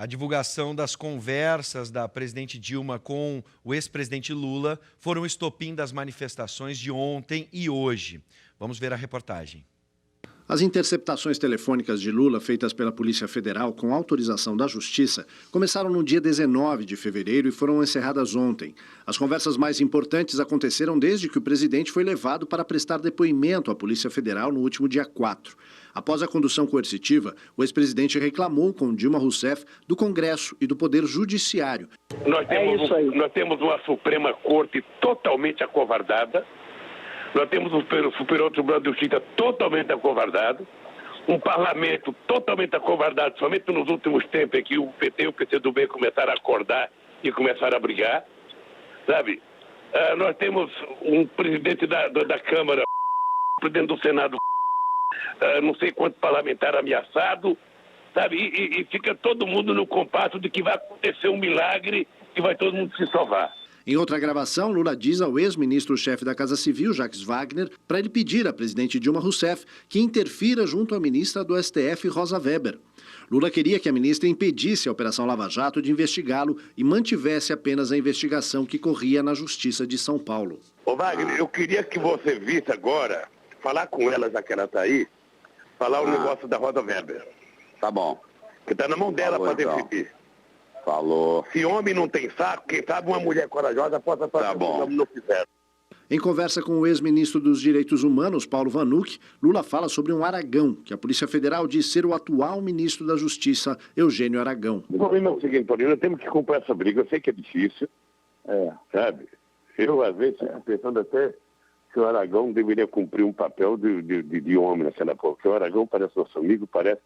A divulgação das conversas da presidente Dilma com o ex-presidente Lula foram o estopim das manifestações de ontem e hoje. Vamos ver a reportagem. As interceptações telefônicas de Lula feitas pela Polícia Federal com autorização da Justiça começaram no dia 19 de fevereiro e foram encerradas ontem. As conversas mais importantes aconteceram desde que o presidente foi levado para prestar depoimento à Polícia Federal no último dia 4. Após a condução coercitiva, o ex-presidente reclamou com Dilma Rousseff do Congresso e do Poder Judiciário. Nós temos uma Suprema Corte totalmente acovardada. Nós temos o Superior Tribunal de Justiça totalmente acovardado, um parlamento totalmente acovardado, somente nos últimos tempos é que o PT e o PCdoB começaram a acordar e começaram a brigar, sabe? Nós temos um presidente da Câmara, presidente do Senado, não sei quantos parlamentares ameaçados, sabe? E fica todo mundo no compasso de que vai acontecer um milagre e vai todo mundo se salvar. Em outra gravação, Lula diz ao ex-ministro-chefe da Casa Civil, Jacques Wagner, para ele pedir à presidente Dilma Rousseff que interfira junto à ministra do STF, Rosa Weber. Lula queria que a ministra impedisse a Operação Lava Jato de investigá-lo e mantivesse apenas a investigação que corria na Justiça de São Paulo. Ô Wagner, eu queria que você visse agora, falar com ela, já que ela está aí, falar o negócio da Rosa Weber. Tá bom. Que está na mão dela para decidir. Falou. Se homem não tem saco, quem sabe uma mulher corajosa pode fazer o que os homens não fizeram. Em conversa com o ex-ministro dos Direitos Humanos, Paulo Vanuc, Lula fala sobre um Aragão, que a Polícia Federal diz ser o atual ministro da Justiça, Eugênio Aragão. O problema é o seguinte, Paulinho, nós temos que comprar essa briga. Eu sei que é difícil, sabe? Eu, às vezes, fico pensando até que o Aragão deveria cumprir um papel de homem na cena pública. Porque o Aragão parece nosso amigo, parece,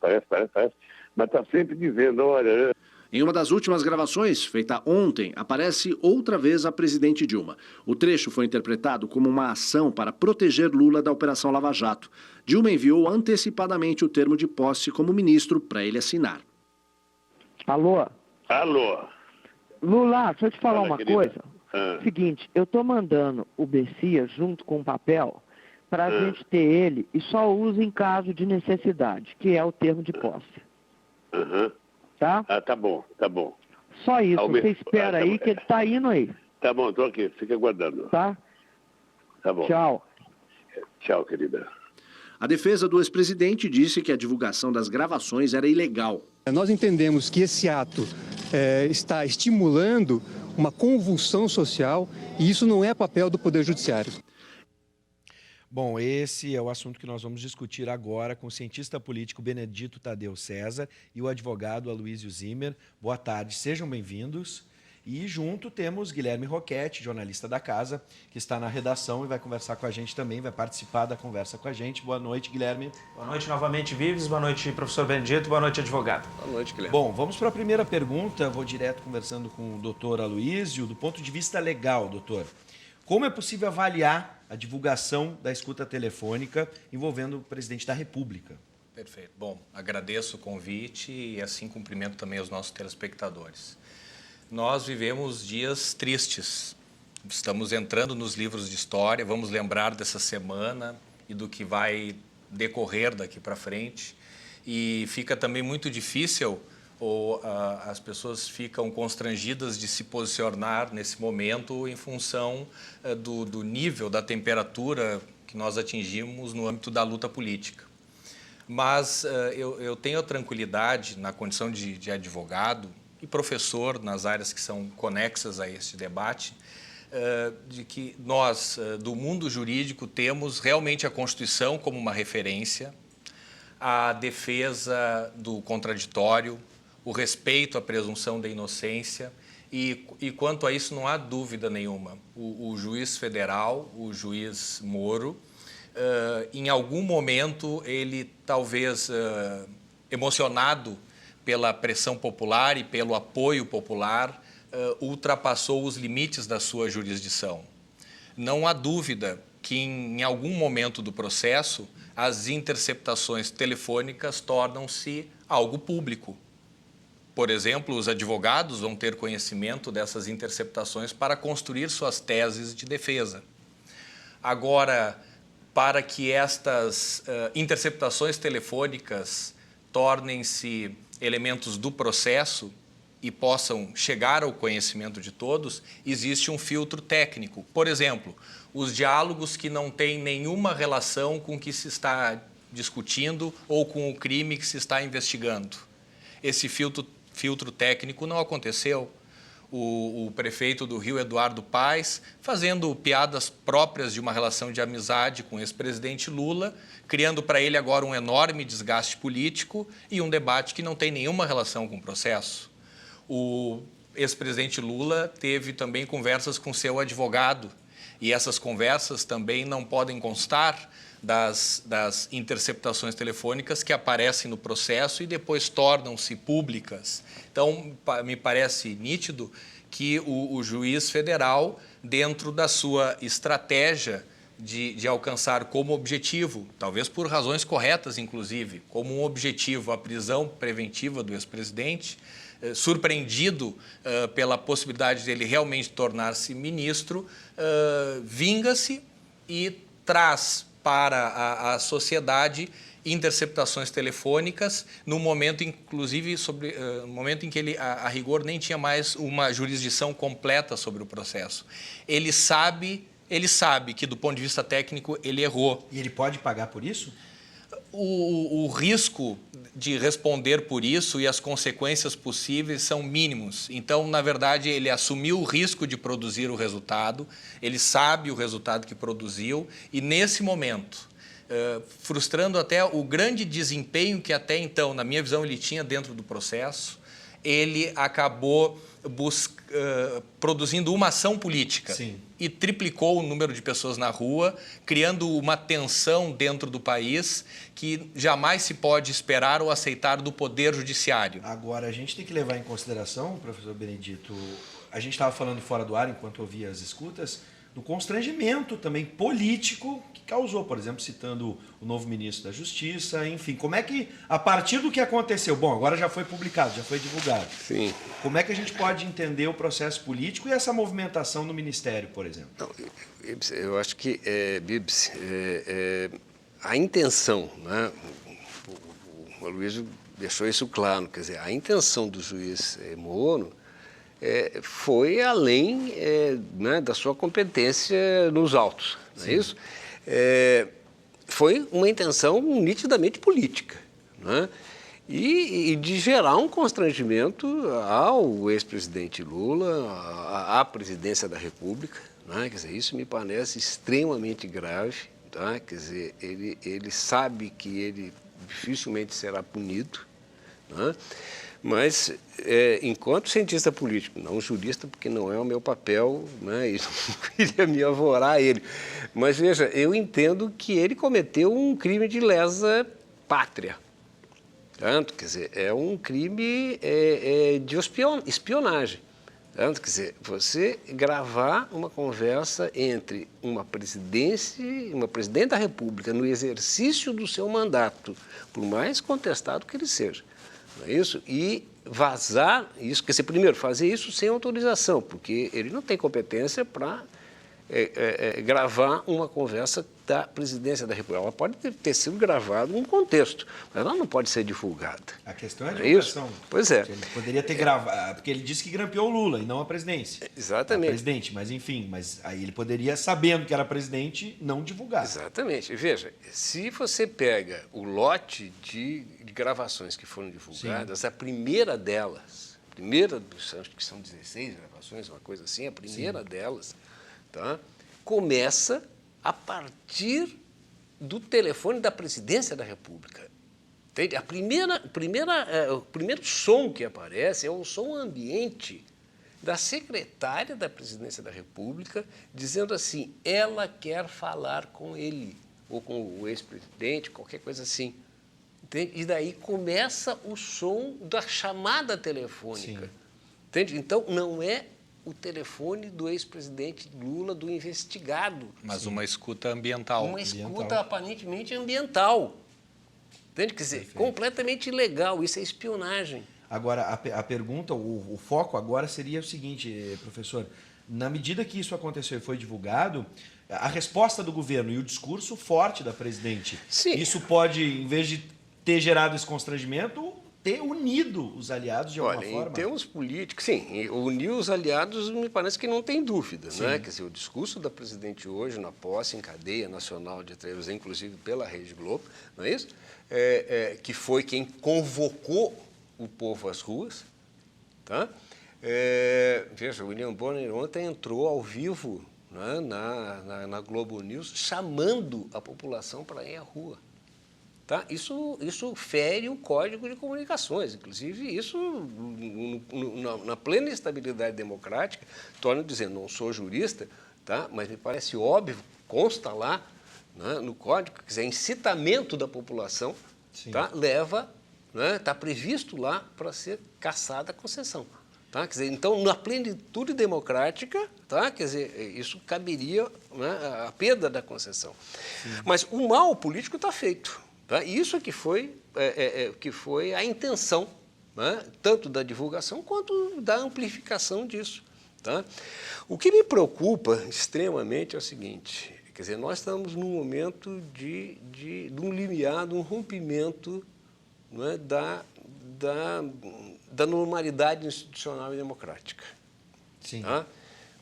mas está sempre dizendo, olha... Em uma das últimas gravações, feita ontem, aparece outra vez a presidente Dilma. O trecho foi interpretado como uma ação para proteger Lula da Operação Lava Jato. Dilma enviou antecipadamente o termo de posse como ministro para ele assinar. Alô? Alô? Lula, deixa eu te falar Fala, uma querida. coisa. Seguinte, eu tô mandando o Bessia junto com o papel para a gente ter ele e só usa em caso de necessidade, que é o termo de posse. Tá? Tá bom. Só isso, você espera aí que ele tá indo aí. Tá bom, tô aqui, fica aguardando. Tá? Tá bom. Tchau. Tchau, querida. A defesa do ex-presidente disse que a divulgação das gravações era ilegal. Nós entendemos que esse ato está estimulando uma convulsão social e isso não é papel do Poder Judiciário. Bom, esse é o assunto que nós vamos discutir agora com o cientista político Benedito Tadeu César e o advogado Aloysio Zimmer. Boa tarde, sejam bem-vindos. E junto temos Guilherme Roquette, jornalista da casa, que está na redação e vai conversar com a gente também, vai participar da conversa com a gente. Boa noite, Guilherme. Boa noite novamente, Vives. Boa noite, professor Benedito. Boa noite, advogado. Boa noite, Guilherme. Bom, vamos para a primeira pergunta. Vou direto conversando com o doutor Aloysio. Do ponto de vista legal, doutor, como é possível avaliar a divulgação da escuta telefônica envolvendo o presidente da República? Perfeito. Bom, agradeço o convite e assim cumprimento também os nossos telespectadores. Nós vivemos dias tristes. Estamos entrando nos livros de história, vamos lembrar dessa semana e do que vai decorrer daqui para frente. E fica também muito difícil, ou as pessoas ficam constrangidas de se posicionar nesse momento em função do nível, da temperatura que nós atingimos no âmbito da luta política. Mas eu tenho a tranquilidade, na condição de advogado e professor nas áreas que são conexas a este debate, de que nós, do mundo jurídico, temos realmente a Constituição como uma referência, a defesa do contraditório, o respeito à presunção da inocência e quanto a isso não há dúvida nenhuma. O juiz federal, o juiz Moro, em algum momento ele talvez emocionado pela pressão popular e pelo apoio popular, ultrapassou os limites da sua jurisdição. Não há dúvida que em algum momento do processo as interceptações telefônicas tornam-se algo público. Por exemplo, os advogados vão ter conhecimento dessas interceptações para construir suas teses de defesa. Agora, para que estas interceptações telefônicas tornem-se elementos do processo, e possam chegar ao conhecimento de todos, existe um filtro técnico. Por exemplo, os diálogos que não têm nenhuma relação com o que se está discutindo ou com o crime que se está investigando. Esse filtro técnico não aconteceu. O prefeito do Rio, Eduardo Paes, fazendo piadas próprias de uma relação de amizade com o ex-presidente Lula, criando para ele agora um enorme desgaste político e um debate que não tem nenhuma relação com o processo. O ex-presidente Lula teve também conversas com seu advogado, e essas conversas também não podem constar das interceptações telefônicas que aparecem no processo e depois tornam-se públicas. Então, me parece nítido que o juiz federal, dentro da sua estratégia de alcançar como objetivo, talvez por razões corretas, inclusive, como um objetivo a prisão preventiva do ex-presidente, surpreendido pela possibilidade de ele realmente tornar-se ministro, vinga-se e traz para a sociedade interceptações telefônicas no momento, inclusive, no momento em que ele, a rigor, nem tinha mais uma jurisdição completa sobre o processo. Ele sabe que, do ponto de vista técnico, ele errou. E ele pode pagar por isso? O risco de responder por isso e as consequências possíveis são mínimos. Então, na verdade, ele assumiu o risco de produzir o resultado, ele sabe o resultado que produziu e, nesse momento, frustrando até o grande desempenho que até então, na minha visão, ele tinha dentro do processo, ele acabou produzindo uma ação política. Sim. E triplicou o número de pessoas na rua, criando uma tensão dentro do país que jamais se pode esperar ou aceitar do Poder Judiciário. Agora, a gente tem que levar em consideração, professor Benedito, a gente estava falando fora do ar, enquanto ouvia as escutas, do constrangimento também político que causou, por exemplo, citando o novo ministro da Justiça, enfim. Como é que, a partir do que aconteceu, bom, agora já foi publicado, já foi divulgado. Sim. Como é que a gente pode entender o processo político e essa movimentação no Ministério, por exemplo? Não, eu acho que, Bibs, a intenção, né, o Aloysio deixou isso claro, quer dizer, a intenção do juiz Moro foi além né, da sua competência nos autos, não é isso? Foi uma intenção nitidamente política, né? E de gerar um constrangimento ao ex-presidente Lula, à presidência da República, né? Quer dizer, isso me parece extremamente grave, tá? Quer dizer, ele sabe que ele dificilmente será punido, né? Mas, enquanto cientista político, não jurista, porque não é o meu papel, né, e não queria me avorar a ele. Mas, veja, eu entendo que ele cometeu um crime de lesa pátria. Tanto, quer dizer, é um crime de espionagem. Tanto, quer dizer, você gravar uma conversa entre uma presidente da República no exercício do seu mandato, por mais contestado que ele seja, não é isso? E vazar isso, quer dizer, primeiro, fazer isso sem autorização, porque ele não tem competência para gravar uma conversa da presidência da República. Ela pode ter sido gravada num contexto, mas ela não pode ser divulgada. A questão é a divulgação. Isso? Pois é. Ele poderia ter gravado, porque ele disse que grampeou o Lula e não a presidência. Exatamente. A presidente, mas enfim, mas aí ele poderia, sabendo que era presidente, não divulgar. Exatamente. Veja, se você pega o lote de gravações que foram divulgadas, sim, a primeira delas, acho que são 16 gravações, uma coisa assim, a primeira, sim, delas, tá, começa a partir do telefone da presidência da República. Entende? O primeiro som que aparece é o som ambiente da secretária da presidência da República, dizendo assim, ela quer falar com ele, ou com o ex-presidente, qualquer coisa assim. Entende? E daí começa o som da chamada telefônica. Sim. Entende? Então, não é o telefone do ex-presidente Lula, do investigado. Mas sim, uma escuta ambiental. Uma escuta aparentemente ambiental. Entende? Quer dizer, perfeito, completamente ilegal. Isso é espionagem. Agora, a pergunta, o foco agora seria o seguinte, professor. Na medida que isso aconteceu e foi divulgado, a resposta do governo e o discurso forte da presidente, sim, isso pode, em vez de ter gerado esse constrangimento, ter unido os aliados de alguma forma? Em termos políticos, sim, unir os aliados me parece que não tem dúvida, né? Quer dizer, o discurso da presidente hoje na posse em cadeia nacional de televisão, inclusive pela Rede Globo, não é isso? Que foi quem convocou o povo às ruas, tá? Veja, o William Bonner ontem entrou ao vivo, né, na Globo News chamando a população para ir à rua. Tá? Isso fere o Código de Comunicações, inclusive isso, na plena estabilidade democrática, torno dizendo, não sou jurista, tá? Mas me parece óbvio, consta lá, né, no Código, quer dizer, incitamento da população, tá? Leva, né, está previsto lá para ser cassada a concessão. Tá? Quer dizer, então, na plenitude democrática, tá? Quer dizer, isso caberia, né, a perda da concessão. Mas o mal político está feito. Tá? Isso que foi a intenção, né, tanto da divulgação quanto da amplificação disso. Tá? O que me preocupa extremamente é o seguinte, quer dizer, nós estamos num momento de um limiar, de um rompimento, né, da normalidade institucional e democrática. Sim. Tá?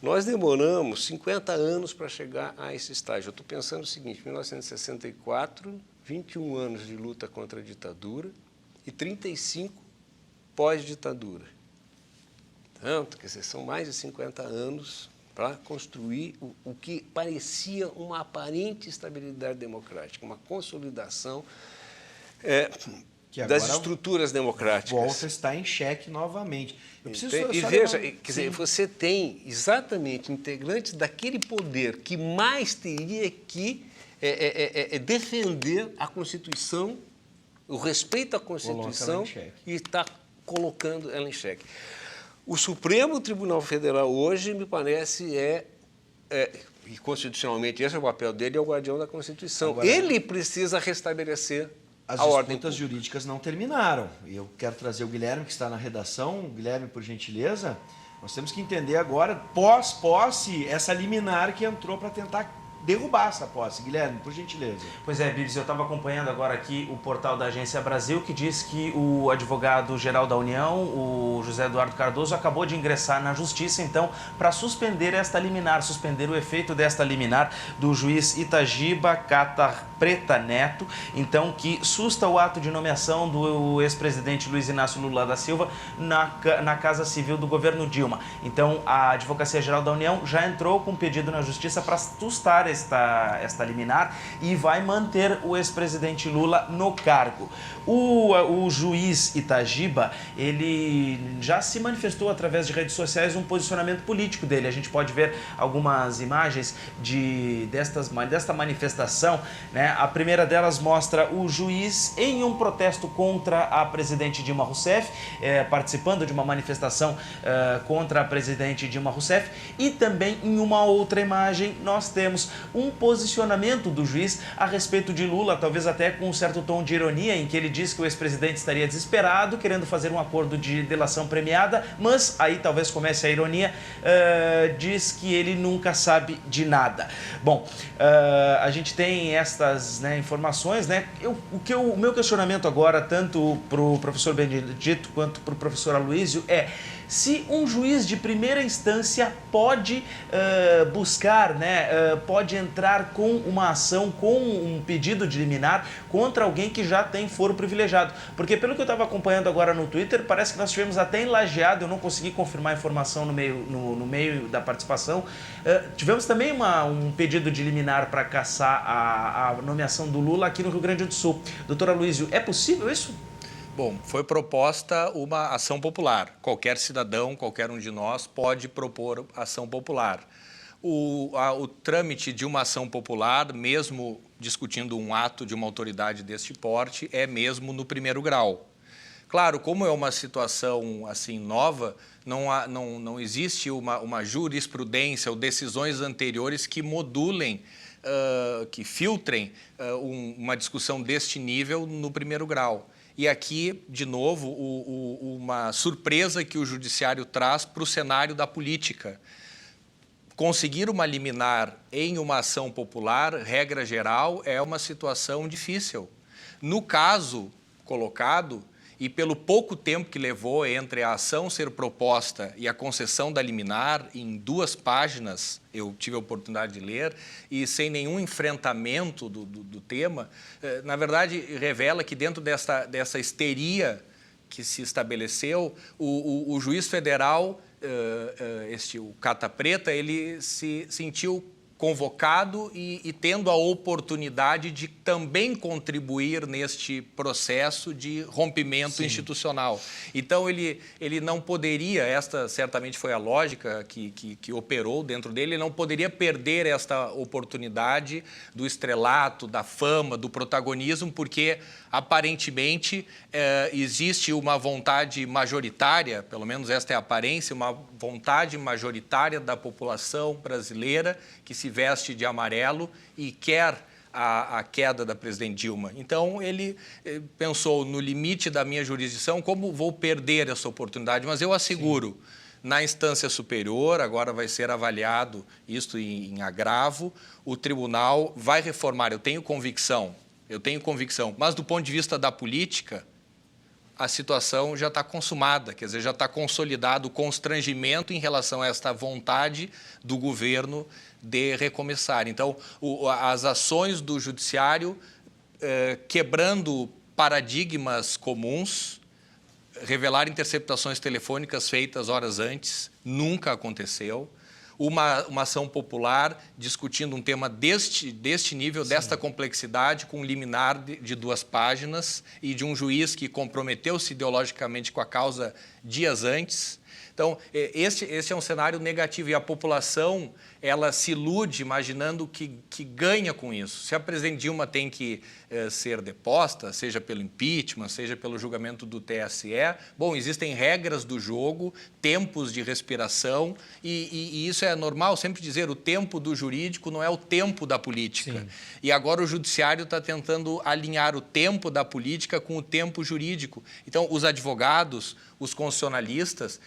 Nós demoramos 50 anos para chegar a esse estágio. Eu estou pensando o seguinte, 1964, 21 anos de luta contra a ditadura e 35 pós-ditadura. Então, quer dizer, são mais de 50 anos para construir o que parecia uma aparente estabilidade democrática, uma consolidação das estruturas democráticas. Volta a estar em xeque novamente. E veja, quer dizer, você tem exatamente integrantes daquele poder que mais teria que defender a Constituição, o respeito à Constituição e está colocando ela em xeque. O Supremo Tribunal Federal hoje, me parece, e constitucionalmente esse é o papel dele, é o guardião da Constituição. Agora, ele precisa restabelecer a ordem. As disputas jurídicas não terminaram. E eu quero trazer o Guilherme, que está na redação. Guilherme, por gentileza, nós temos que entender agora, pós-posse, essa liminar que entrou para tentar derrubar essa posse. Guilherme, por gentileza. Pois é, Bibs, eu estava acompanhando agora aqui o portal da Agência Brasil, que diz que o advogado-geral da União, o José Eduardo Cardoso, acabou de ingressar na Justiça, então, para suspender esta liminar, suspender o efeito desta liminar do juiz Itagiba Catar Preta Neto, então, que susta o ato de nomeação do ex-presidente Luiz Inácio Lula da Silva na Casa Civil do governo Dilma. Então, a Advocacia-Geral da União já entrou com um pedido na Justiça para sustar esta liminar e vai manter o ex-presidente Lula no cargo. O juiz Itagiba, ele já se manifestou através de redes sociais um posicionamento político dele. A gente pode ver algumas imagens desta manifestação, né? A primeira delas mostra o juiz em um protesto contra a presidente Dilma Rousseff, participando de uma manifestação contra a presidente Dilma Rousseff, e também em uma outra imagem nós temos um posicionamento do juiz a respeito de Lula, talvez até com um certo tom de ironia, em que ele diz que o ex-presidente estaria desesperado, querendo fazer um acordo de delação premiada, mas aí talvez comece a ironia, diz que ele nunca sabe de nada. Bom, a gente tem estas, né, informações, né? O meu questionamento agora, tanto para o professor Benedito quanto para o professor Aloysio, é se um juiz de primeira instância pode buscar, né, pode entrar com uma ação, com um pedido de liminar contra alguém que já tem foro privilegiado. Porque pelo que eu estava acompanhando agora no Twitter, parece que nós tivemos até em Lajeado, eu não consegui confirmar a informação no meio da participação, tivemos também um pedido de liminar para cassar a nomeação do Lula aqui no Rio Grande do Sul. Doutor Aloysio, é possível isso? Bom, foi proposta uma ação popular. Qualquer cidadão, qualquer um de nós pode propor ação popular. O trâmite de uma ação popular, mesmo discutindo um ato de uma autoridade deste porte, é mesmo no primeiro grau. Claro, como é uma situação assim nova, não existe uma jurisprudência ou decisões anteriores que modulem, que filtrem uma discussão deste nível no primeiro grau. E aqui, de novo, uma surpresa que o judiciário traz para o cenário da política. Conseguir uma liminar em uma ação popular, regra geral, é uma situação difícil. No caso colocado, e pelo pouco tempo que levou entre a ação ser proposta e a concessão da liminar, em 2 páginas, eu tive a oportunidade de ler, e sem nenhum enfrentamento do tema, na verdade, revela que dentro dessa histeria que se estabeleceu, o juiz federal, o Cata Preta, ele se sentiu convocado e tendo a oportunidade de também contribuir neste processo de rompimento institucional. Então, ele não poderia, esta certamente foi a lógica que operou dentro dele, ele não poderia perder esta oportunidade do estrelato, da fama, do protagonismo, porque, aparentemente, existe uma vontade majoritária, pelo menos esta é a aparência, uma vontade majoritária da população brasileira que se veste de amarelo e quer a queda da presidente Dilma. Então, ele pensou, no limite da minha jurisdição, como vou perder essa oportunidade? Mas eu asseguro, na instância superior, agora vai ser avaliado isto em agravo, o tribunal vai reformar, eu tenho convicção, mas do ponto de vista da política, a situação já está consumada, quer dizer, já está consolidado o constrangimento em relação a esta vontade do governo de recomeçar. Então, as ações do judiciário quebrando paradigmas comuns, revelar interceptações telefônicas feitas horas antes, nunca aconteceu. Uma ação popular discutindo um tema deste nível, desta complexidade, com um liminar de 2 páginas e de um juiz que comprometeu-se ideologicamente com a causa dias antes. Então, este é um cenário negativo e a população, ela se ilude imaginando que ganha com isso. Se a presidente Dilma tem que ser deposta, seja pelo impeachment, seja pelo julgamento do TSE, bom, existem regras do jogo, tempos de respiração e isso é normal, sempre dizer, o tempo do jurídico não é o tempo da política. Sim. E agora o judiciário está tentando alinhar o tempo da política com o tempo jurídico. Então, os advogados, os constitucionalistas,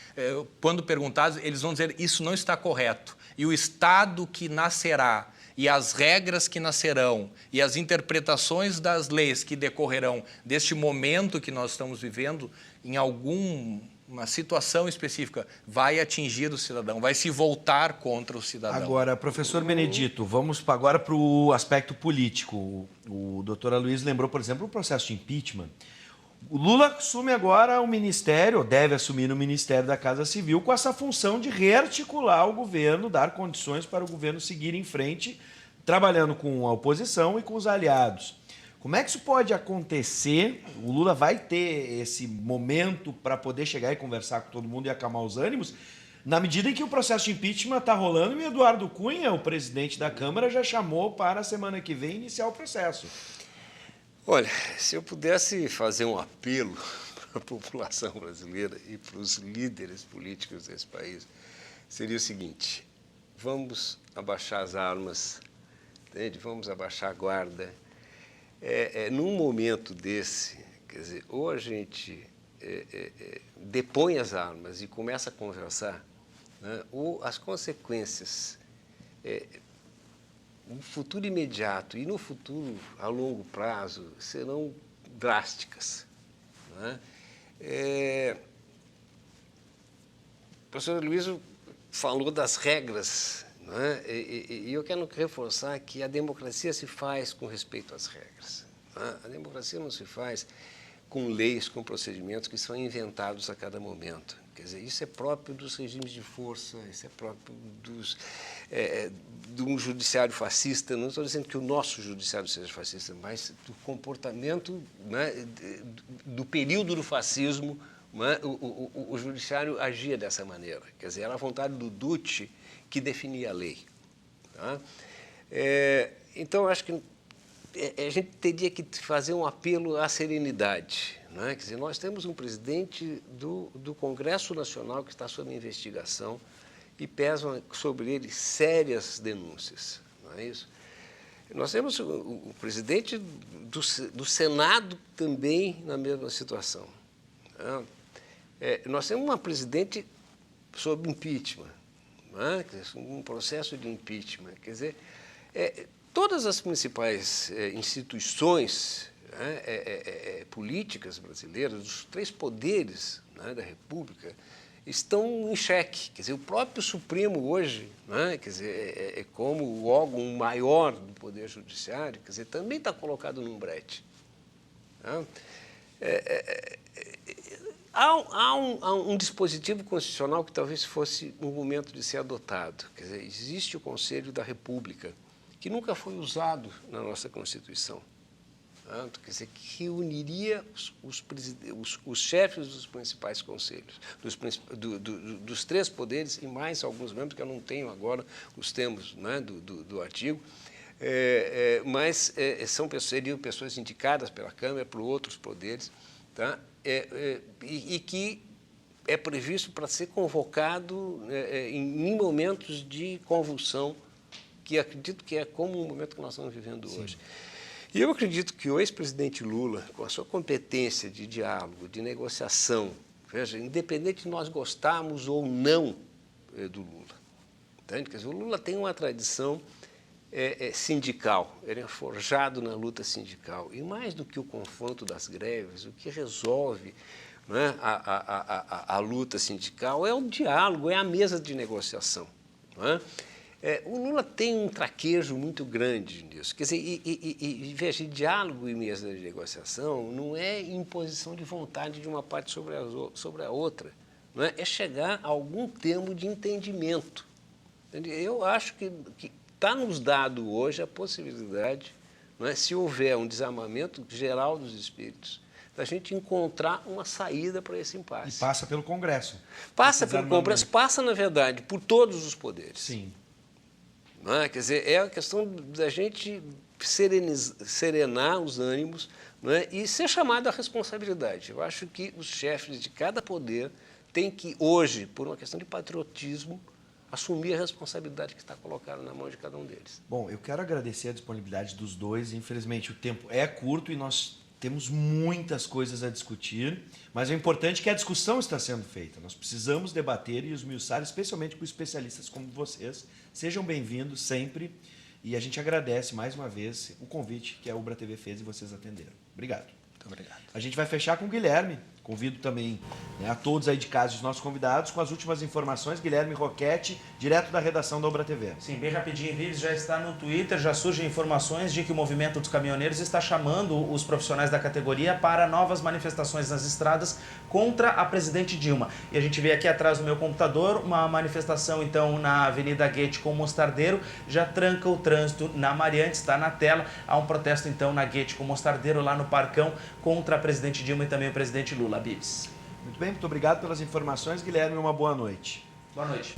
quando perguntados, eles vão dizer isso não está correto. E o Estado que nascerá, e as regras que nascerão, e as interpretações das leis que decorrerão deste momento que nós estamos vivendo, em alguma situação específica, vai atingir o cidadão, vai se voltar contra o cidadão. Agora, professor Benedito, vamos agora para o aspecto político. O doutor Aloysio lembrou, por exemplo, o processo de impeachment. O Lula assume agora o ministério, ou deve assumir no Ministério da Casa Civil, com essa função de rearticular o governo, dar condições para o governo seguir em frente, trabalhando com a oposição e com os aliados. Como é que isso pode acontecer? O Lula vai ter esse momento para poder chegar e conversar com todo mundo e acalmar os ânimos, na medida em que o processo de impeachment está rolando e o Eduardo Cunha, o presidente da Câmara, já chamou para a semana que vem iniciar o processo. Olha, se eu pudesse fazer um apelo para a população brasileira e para os líderes políticos desse país, seria o seguinte: vamos abaixar as armas, entende? Vamos abaixar a guarda. Num momento desse, quer dizer, ou a gente depõe as armas e começa a conversar, né, ou as consequências no futuro imediato e no futuro a longo prazo serão drásticas. Né? O professor Aloysio falou das regras, né? E eu quero reforçar que a democracia se faz com respeito às regras. Né? A democracia não se faz com leis, com procedimentos que são inventados a cada momento. Quer dizer, isso é próprio dos regimes de força, isso é próprio de um judiciário fascista. Não estou dizendo que o nosso judiciário seja fascista, mas do comportamento, né, do período do fascismo, né, o judiciário agia dessa maneira. Quer dizer, era a vontade do Duce que definia a lei. Tá? Então, acho que a gente teria que fazer um apelo à serenidade. Né? Quer dizer, nós temos um presidente do Congresso Nacional que está sob investigação e pesam sobre ele sérias denúncias. Não é isso? Nós temos o presidente do Senado também na mesma situação. Né? Nós temos uma presidente sob impeachment, né? Um processo de impeachment. Quer dizer, todas as principais instituições políticas brasileiras, os 3 poderes, né, da República, estão em xeque. Quer dizer, o próprio Supremo hoje, né, quer dizer, como o órgão maior do Poder Judiciário, quer dizer, também está colocado num brete. Né? Há um dispositivo constitucional que talvez fosse um momento de ser adotado. Quer dizer, existe o Conselho da República, que nunca foi usado na nossa Constituição. Quer dizer, que uniria os chefes dos principais conselhos, dos 3 poderes e mais alguns membros, que eu não tenho agora os termos, né, do artigo, mas seriam pessoas indicadas pela Câmara por outros poderes, tá? E que é previsto para ser convocado em momentos de convulsão, que acredito que é como o momento que nós estamos vivendo hoje. E eu acredito que o ex-presidente Lula, com a sua competência de diálogo, de negociação, veja, independente de nós gostarmos ou não do Lula, entende? Quer dizer, o Lula tem uma tradição sindical, ele é forjado na luta sindical. E mais do que o confronto das greves, o que resolve, né, a luta sindical é o diálogo, é a mesa de negociação. Não é? O Lula tem um traquejo muito grande nisso. Quer dizer, veja, diálogo e mesa de negociação não é imposição de vontade de uma parte sobre a outra. Não é? É chegar a algum termo de entendimento. Entende? Eu acho que está nos dado hoje a possibilidade, não é, se houver um desarmamento geral dos espíritos, da gente encontrar uma saída para esse impasse. E passa pelo Congresso. Passa pelo Congresso, passa, na verdade, por todos os poderes. Sim. Não é? Quer dizer, é a questão da gente serenar os ânimos, não é? E ser chamado à responsabilidade. Eu acho que os chefes de cada poder têm que, hoje, por uma questão de patriotismo, assumir a responsabilidade que está colocada na mão de cada um deles. Bom, eu quero agradecer a disponibilidade dos dois. Infelizmente, o tempo é curto e nós temos muitas coisas a discutir, mas o importante é que a discussão está sendo feita. Nós precisamos debater e esmiuçar, especialmente com especialistas como vocês. Sejam bem-vindos sempre e a gente agradece mais uma vez o convite que a Ubra TV fez e vocês atenderam. Obrigado. Muito obrigado. A gente vai fechar com o Guilherme. Convido também, né, a todos aí de casa, os nossos convidados, com as últimas informações. Guilherme Roquete, direto da redação da Ubra TV. Sim, bem rapidinho, Vives, já está no Twitter, já surgem informações de que o movimento dos caminhoneiros está chamando os profissionais da categoria para novas manifestações nas estradas contra a presidente Dilma. E a gente vê aqui atrás do meu computador uma manifestação, então, na Avenida Goethe com Mostardeiro, já tranca o trânsito na Mariante, está na tela. Há um protesto, então, na Goethe com Mostardeiro, lá no Parcão, contra a presidente Dilma e também o presidente Lula. Bibs. Muito bem, muito obrigado pelas informações, Guilherme, uma boa noite. Boa noite.